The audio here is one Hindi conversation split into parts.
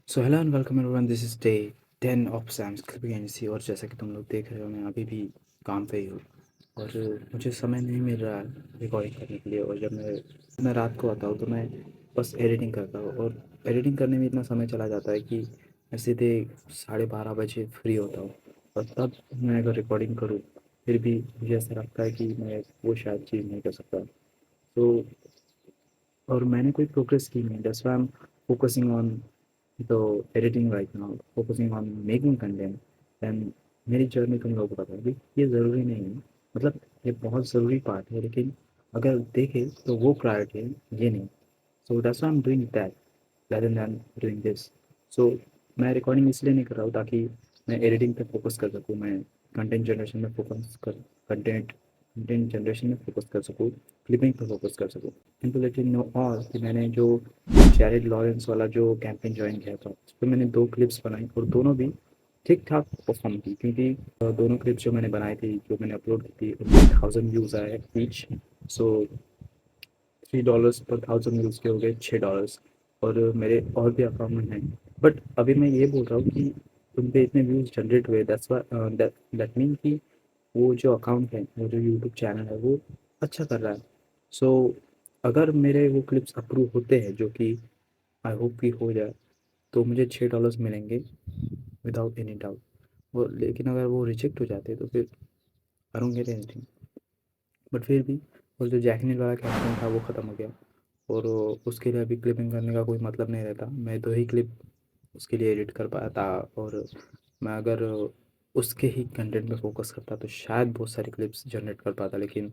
So hello and welcome everyone, this is day 10 of Sam's clipping agency. और जैसा कि तुम लोग देख रहे हो, मैं अभी भी काम पे ही हूँ और मुझे समय नहीं मिल रहा है रिकॉर्डिंग करने के लिए। और जब मैं रात को आता हूँ तो मैं बस एडिटिंग करता हूँ, और एडिटिंग करने में इतना समय चला जाता है कि मैं सीधे 12:30 बजे फ्री होता हूँ। और तब मैं अगर रिकॉर्डिंग करूँ फिर भी मुझे ऐसा लगता है कि मैं वो शायद चीज़ नहीं कर सकता। तो और मैंने कोई प्रोग्रेस की नहीं, that's why I am focusing on the editing right now, focusing on making content. And मेरी जर्नी तुम लोगों को पता है कि ये ज़रूरी नहीं है, मतलब ये बहुत ज़रूरी पार्ट है, लेकिन अगर देखें तो वो प्रायोरिटी है, ये नहीं। सो that's why I am doing that rather than doing this. सो मैं रिकॉर्डिंग इसलिए नहीं कर रहा हूँ ताकि मैं एडिटिंग पे फोकस कर सकूँ, मैं कंटेंट जनरेशन में फोकस कर कंटेंट कंटेंट जनरेशन में फोकस कर सकूँ, क्लिपिंग पे फोकस कर सकूँ। किंतु लेकिन नो और कि मैंने जो जैरेड लॉरेंस वाला जो कैंपेन ज्वाइन किया था उस पर मैंने 2 क्लिप्स बनाई और दोनों भी ठीक ठाक परफॉर्म की, क्योंकि दोनों क्लिप्स जो मैंने बनाई थी, जो मैंने अपलोड की थी, उनमें 1000 व्यूज़ आए ईच। सो $3 पर 1000 व्यूज़ के हो गए $6। और मेरे और भी अकाउंट में हैं, बट अभी मैं ये बोल रहा हूँ कि उन पे इतने व्यूज़ जनरेट हुए, दैट्स व्हाई दैट मीन कि वो जो अकाउंट है, वो जो यूट्यूब चैनल है, वो अच्छा कर रहा है। सो अगर मेरे वो क्लिप्स अप्रूव होते हैं, जो कि आई होप कि हो जाए, तो मुझे $6 मिलेंगे विदाउट एनी डाउट। वो लेकिन अगर वो रिजेक्ट हो जाते तो फिर I don't get anything. But फिर भी और जो जैकनील वाला कैंपेन था वो ख़त्म हो गया, और उसके लिए अभी क्लिपिंग करने का कोई मतलब नहीं रहता। मैं 2 ही क्लिप उसके लिए एडिट कर पाया था, और मैं अगर उसके ही कंटेंट पे फ़ोकस करता तो शायद बहुत सारी क्लिप्स जनरेट कर पाता, लेकिन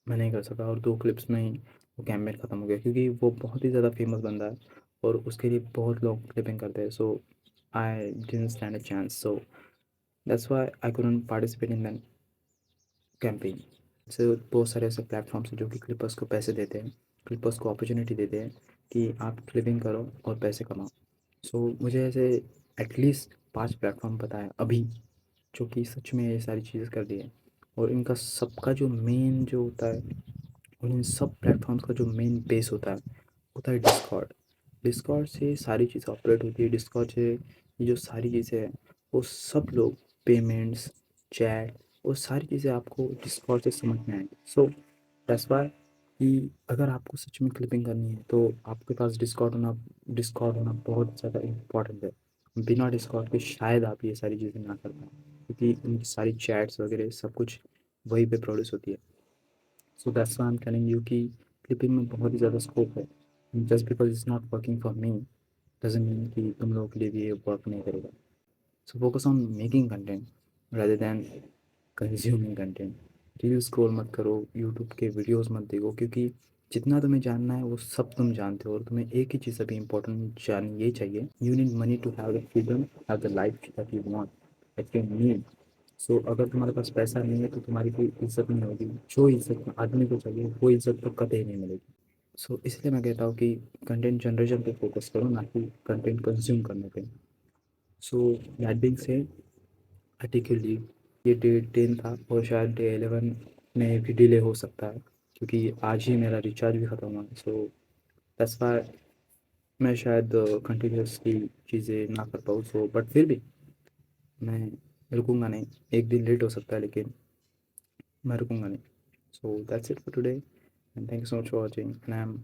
मैं नहीं कर सका। और 2 क्लिप्स में ही वो कैंपेन ख़त्म हो गया, क्योंकि वो बहुत ही ज़्यादा फेमस बंदा है और उसके लिए बहुत लोग क्लिपिंग करते हैं। So I didn't stand a chance, so that's why I couldn't participate in that campaign. से बहुत सारे ऐसे प्लेटफॉर्म्स हैं जो कि क्लिपर्स को पैसे देते हैं, क्लिपर्स को अपॉर्चुनिटी देते हैं कि आप क्लिपिंग करो और पैसे कमाओ। सो मुझे ऐसे एटलीस्ट 5 प्लेटफॉर्म पता है अभी, जो कि सच में ये सारी चीज़ें कर रही है। और इनका सबका जो मेन जो होता है, और इन सब प्लेटफॉर्म्स का जो मेन बेस होता है डिस्कॉर्ड। डिस्कॉर्ड से सारी चीज़ें ऑपरेट होती है, डिस्कॉर्ड से ये जो सारी चीज़ें हैं वो सब लोग पेमेंट्स, चैट, वो सारी चीज़ें आपको डिस्कॉर्ड से समझ में आएंगी। सो दैट्स व्हाई कि अगर आपको सच में क्लिपिंग करनी है तो आपके पास डिस्कॉर्ड होना बहुत ज़्यादा इम्पोर्टेंट है। बिना डिस्कॉर्ड के शायद आप ये सारी चीज़ें ना कर पाएँ, क्योंकि इनकी सारी चैट्स वगैरह सब कुछ वहीं पे प्रोड्यूस होती है। सो that's why I am telling you कि क्लिपिंग में बहुत ही ज़्यादा स्कोप है। Just because it's not working for me doesn't mean कि तुम लोगों के लिए भी ये वर्क नहीं करेगा। So focus on making content rather than consuming content. Reel scroll मत करो, यूट्यूब के वीडियोस मत देखो, क्योंकि जितना तुम्हें जानना है वो सब तुम जानते हो। और तुम्हें एक ही चीज़ अभी इंपॉर्टेंट जाननी ये चाहिए, you need money to have the freedom, have the life that you want, that you need. So अगर तुम्हारे पास पैसा नहीं है तो तुम्हारी कोई इज्जत नहीं होगी। जो इज्जत आदमी को चाहिए वो इज्जत तो कभी नहीं मिलेगी। सो इसलिए मैं कहता हूँ कि कंटेंट जनरेशन पे फोकस करो, ना कि कंटेंट कंज्यूम करने पे। So that being said, I take your leave. ये डे 10 था और शायद डे 11 में भी डिले हो सकता है, क्योंकि आज ही मेरा रिचार्ज भी ख़त्म हुआ। सो दैट्स व्हाई मैं शायद कंटिन्यूसली चीज़ें ना कर पाऊँ। सो बट फिर भी मैं रुकूंगा नहीं। एक दिन लेट हो सकता है, लेकिन मैं रुकूंगा नहीं। So that's it for today, and thank you so much for watching, and I am